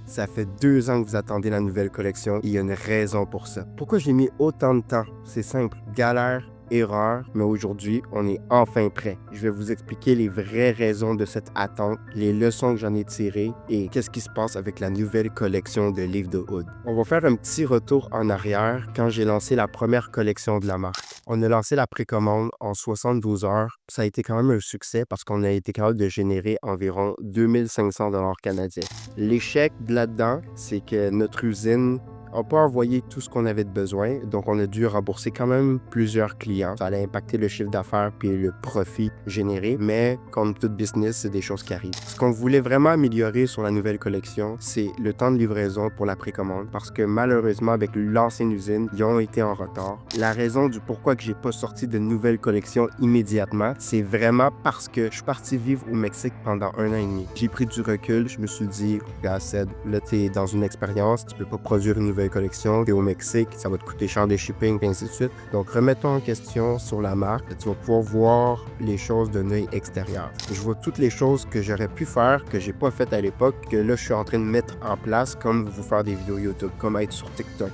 Ça fait 2 ans que vous attendez la nouvelle collection et il y a une raison pour ça. Pourquoi j'ai mis autant de temps? C'est simple, galère, erreur, mais aujourd'hui, on est enfin prêt. Je vais vous expliquer les vraies raisons de cette attente, les leçons que j'en ai tirées et qu'est-ce qui se passe avec la nouvelle collection de Leave the Hood. On va faire un petit retour en arrière quand j'ai lancé la première collection de la marque. On a lancé la précommande en 72 heures. Ça a été quand même un succès parce qu'on a été capable de générer environ 2500 $ canadiens. L'échec là-dedans, c'est que notre usine n'a pas envoyé tout ce qu'on avait de besoin, donc on a dû rembourser quand même plusieurs clients. Ça allait impacter le chiffre d'affaires puis le profit généré, mais comme tout business, c'est des choses qui arrivent. Ce qu'on voulait vraiment améliorer sur la nouvelle collection, c'est le temps de livraison pour la précommande, parce que malheureusement, avec l'ancienne usine, ils ont été en retard. La raison du pourquoi que j'ai pas sorti de nouvelle collection immédiatement, c'est vraiment parce que je suis parti vivre au Mexique pendant 1 an et demi. J'ai pris du recul, je me suis dit, regarde Ced, là t'es dans une expérience, tu peux pas produire une nouvelle collection, t'es au Mexique, ça va te coûter cher des shipping, et ainsi de suite. Donc, remets-toi en question sur la marque, tu vas pouvoir voir les choses d'un œil extérieur. Je vois toutes les choses que j'aurais pu faire, que j'ai pas faites à l'époque, que là, je suis en train de mettre en place, comme vous faire des vidéos YouTube, comme être sur TikTok,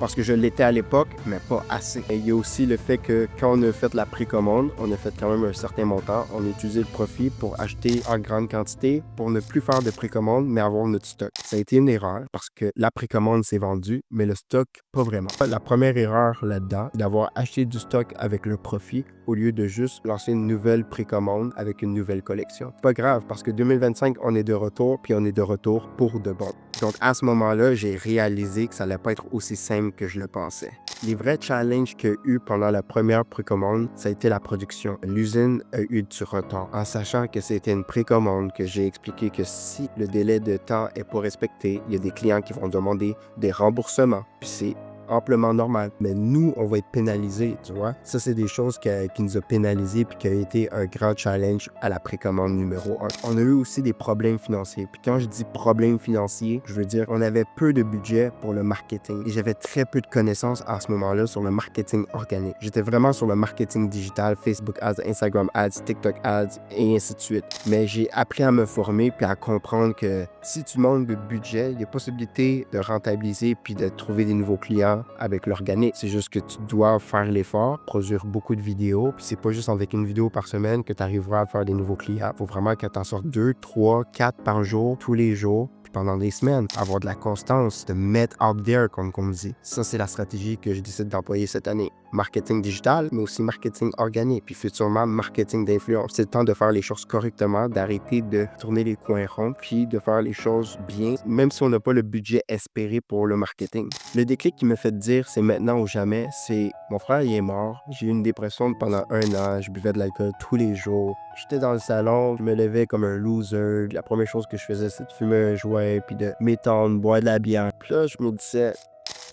parce que je l'étais à l'époque, mais pas assez. Et il y a aussi le fait que quand on a fait la précommande, on a fait quand même un certain montant. On a utilisé le profit pour acheter en grande quantité, pour ne plus faire de précommande, mais avoir notre stock. Ça a été une erreur parce que la précommande s'est vendue, mais le stock, pas vraiment. La première erreur là-dedans, c'est d'avoir acheté du stock avec le profit au lieu de juste lancer une nouvelle précommande avec une nouvelle collection. Pas grave, parce que 2025, on est de retour, puis on est de retour pour de bon. Donc, à ce moment-là, j'ai réalisé que ça allait pas être aussi simple que je le pensais. Les vrais challenges qu'il y a eu pendant la première précommande, ça a été la production. L'usine a eu du retard. En sachant que c'était une précommande, que j'ai expliqué que si le délai de temps est pas respecté, il y a des clients qui vont demander des remboursements. Puis c'est amplement normal. Mais nous, on va être pénalisés, tu vois. Ça, c'est des choses qui nous a pénalisés puis qui a été un grand challenge à la précommande numéro 1. On a eu aussi des problèmes financiers. Puis quand je dis problèmes financiers, je veux dire on avait peu de budget pour le marketing. Et j'avais très peu de connaissances à ce moment-là sur le marketing organique. J'étais vraiment sur le marketing digital, Facebook Ads, Instagram Ads, TikTok Ads et ainsi de suite. Mais j'ai appris à me former puis à comprendre que si tu manques de budget, il y a possibilité de rentabiliser puis de trouver des nouveaux clients avec l'organique. C'est juste que tu dois faire l'effort, produire beaucoup de vidéos, puis c'est pas juste avec une vidéo par semaine que tu arriveras à faire des nouveaux clients. Faut vraiment que tu en sortes 2, 3, 4 par jour, tous les jours, puis pendant des semaines. Avoir de la constance, de mettre out there, comme on dit. Ça, c'est la stratégie que je décide d'employer cette année. Marketing digital, mais aussi marketing organique, puis futurement marketing d'influence. C'est le temps de faire les choses correctement, d'arrêter de tourner les coins ronds, puis de faire les choses bien, même si on n'a pas le budget espéré pour le marketing. Le déclic qui me fait dire c'est maintenant ou jamais, c'est mon frère il est mort, j'ai eu une dépression pendant 1 an, je buvais de l'alcool tous les jours. J'étais dans le salon, je me levais comme un loser. La première chose que je faisais, c'est de fumer un joint, puis de m'étendre, boire de la bière. Puis là, je me disais,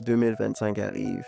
2025 arrive.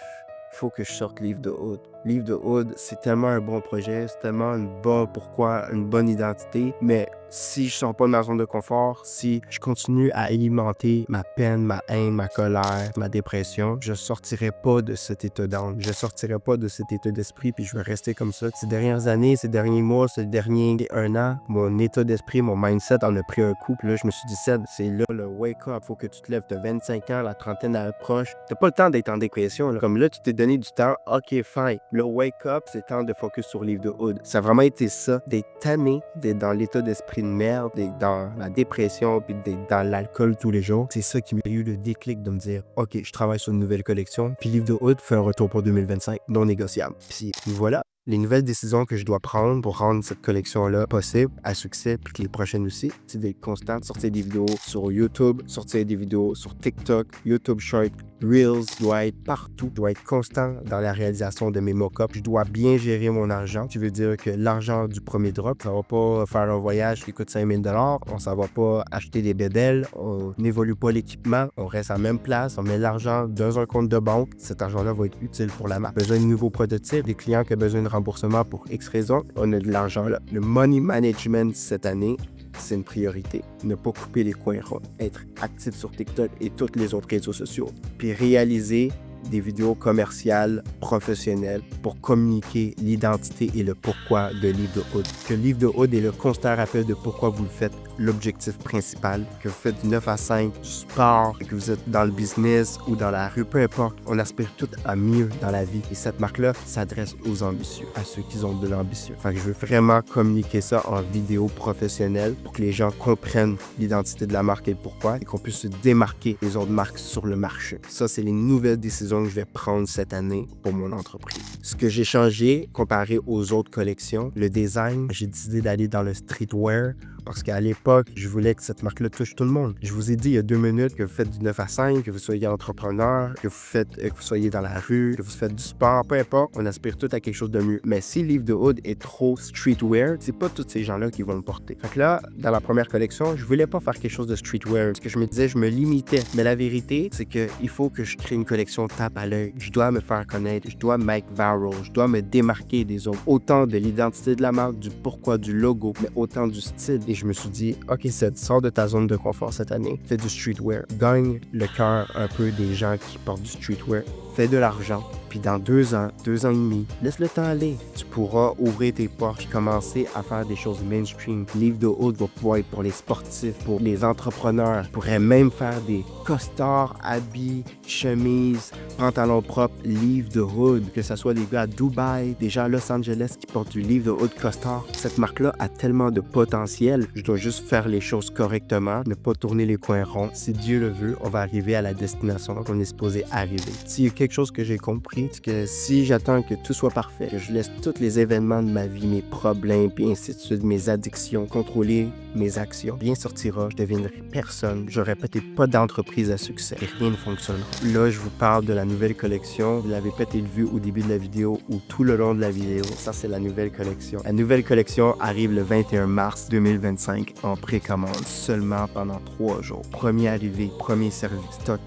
Il faut que je sorte Leave the Hood. Leave the Hood, c'est tellement un bon projet, c'est tellement une bonne identité, mais si je sors pas de ma zone de confort, si je continue à alimenter ma peine, ma haine, ma colère, ma dépression, je sortirai pas de cet état d'âme, je sortirai pas de cet état d'esprit, puis je vais rester comme ça. Ces dernières années, ces derniers mois, ces derniers 1 an, mon état d'esprit, mon mindset en a pris un coup, puis là, je me suis dit, c'est là le wake up, faut que tu te lèves, t'as 25 ans, la trentaine approche, t'as pas le temps d'être en dépression, là. Comme là, tu t'es donné du temps, ok, fine. Le wake up, c'est temps de focus sur Leave the Hood. Ça a vraiment été ça, d'être tanné, d'être dans l'état d'esprit de merde, d'être dans la dépression, puis d'être dans l'alcool tous les jours. C'est ça qui m'a eu le déclic de me dire, ok, je travaille sur une nouvelle collection, puis Leave the Hood fait un retour pour 2025 non négociable. Puis voilà. Les nouvelles décisions que je dois prendre pour rendre cette collection-là possible, à succès, puis que les prochaines aussi, c'est d'être constant, de sortir des vidéos sur YouTube, sortir des vidéos sur TikTok, YouTube Short, Reels, je dois être partout, je dois être constant dans la réalisation de mes mock-ups, je dois bien gérer mon argent, qui veut dire que l'argent du premier drop, ça va pas faire un voyage qui coûte 5000 $, on s'en va pas acheter des bédelles, on n'évolue pas l'équipement, on reste à la même place, on met l'argent dans un compte de banque, cet argent-là va être utile pour la marque. Besoin de nouveaux prototypes, des clients qui ont besoin de remboursement pour X raisons, on a de l'argent là. Le money management cette année, c'est une priorité. Ne pas couper les coins ronds. Être actif sur TikTok et tous les autres réseaux sociaux. Puis réaliser des vidéos commerciales professionnelles pour communiquer l'identité et le pourquoi de Leave the Hood. Que Leave the Hood est le constant rappel de pourquoi vous le faites l'objectif principal, que vous faites du 9 à 5, du sport, que vous êtes dans le business ou dans la rue, peu importe, on aspire tout à mieux dans la vie. Et cette marque-là s'adresse aux ambitieux, à ceux qui ont de l'ambition. Fait que je veux vraiment communiquer ça en vidéo professionnelle pour que les gens comprennent l'identité de la marque et le pourquoi et qu'on puisse se démarquer des autres marques sur le marché. Ça, c'est les nouvelles décisions que je vais prendre cette année pour mon entreprise. Ce que j'ai changé comparé aux autres collections, le design, j'ai décidé d'aller dans le streetwear parce qu'à l'époque, je voulais que cette marque-là touche tout le monde. Je vous ai dit il y a 2 minutes que vous faites du 9 à 5, que vous soyez entrepreneur, que vous soyez dans la rue, que vous faites du sport, peu importe, on aspire tout à quelque chose de mieux. Mais si Leave the Hood est trop streetwear, c'est pas tous ces gens-là qui vont le porter. Fait que là, dans la première collection, je voulais pas faire quelque chose de streetwear parce que je me disais, je me limitais. Mais la vérité, c'est qu'il faut que je crée une collection tape à l'œil. Je dois me faire connaître, je dois make viral, je dois me démarquer des autres. Autant de l'identité de la marque, du pourquoi, du logo, mais autant du style. Et je me suis dit, OK, Seth, sors de ta zone de confort cette année. Fais du streetwear. Gagne le cœur un peu des gens qui portent du streetwear. Fais de l'argent. Puis dans 2 ans, 2 ans et demi, laisse le temps aller. Tu pourras ouvrir tes portes et commencer à faire des choses mainstream. Leave the Hood va pouvoir être pour les sportifs, pour les entrepreneurs. Tu pourrais même faire des costards, habits, chemises, pantalons propres. Leave the Hood. Que ce soit des gars à Dubaï, des gens à Los Angeles qui portent du Leave the Hood costard. Cette marque-là a tellement de potentiel. Je dois juste faire les choses correctement, ne pas tourner les coins ronds. Si Dieu le veut, on va arriver à la destination qu'on est supposé arriver. S'il y a quelque chose que j'ai compris, c'est que si j'attends que tout soit parfait, que je laisse tous les événements de ma vie, mes problèmes, puis ainsi de suite, mes addictions, contrôler mes actions, rien sortira, je deviendrai personne, j'aurai peut-être pas d'entreprise à succès et rien ne fonctionnera. Là, je vous parle de la nouvelle collection. Vous l'avez peut-être vu au début de la vidéo ou tout le long de la vidéo. Ça, c'est la nouvelle collection. La nouvelle collection arrive le 21 mars 2025 en précommande seulement pendant 3 jours. Premier arrivé, premier servi. Stock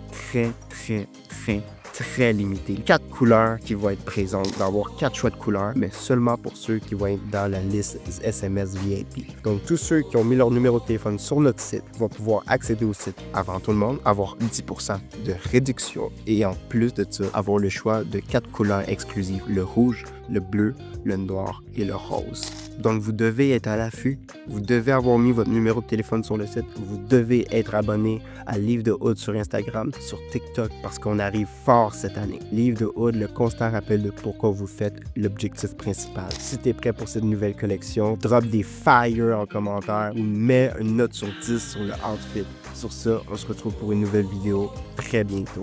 très limité. 4 couleurs qui vont être présentes. Il va y avoir 4 choix de couleurs, mais seulement pour ceux qui vont être dans la liste SMS VIP. Donc, tous ceux qui ont mis leur numéro de téléphone sur notre site vont pouvoir accéder au site avant tout le monde, avoir 10% de réduction et en plus de ça, avoir le choix de 4 couleurs exclusives. Le rouge, le bleu, le noir et le rose. Donc, vous devez être à l'affût. Vous devez avoir mis votre numéro de téléphone sur le site. Vous devez être abonné à Leave the Hood sur Instagram, sur TikTok, parce qu'on arrive fort cette année. Leave the Hood, le constant rappel de pourquoi vous faites l'objectif principal. Si tu es prêt pour cette nouvelle collection, drop des fire en commentaire ou mets une note sur 10 sur le outfit. Sur ça, on se retrouve pour une nouvelle vidéo très bientôt.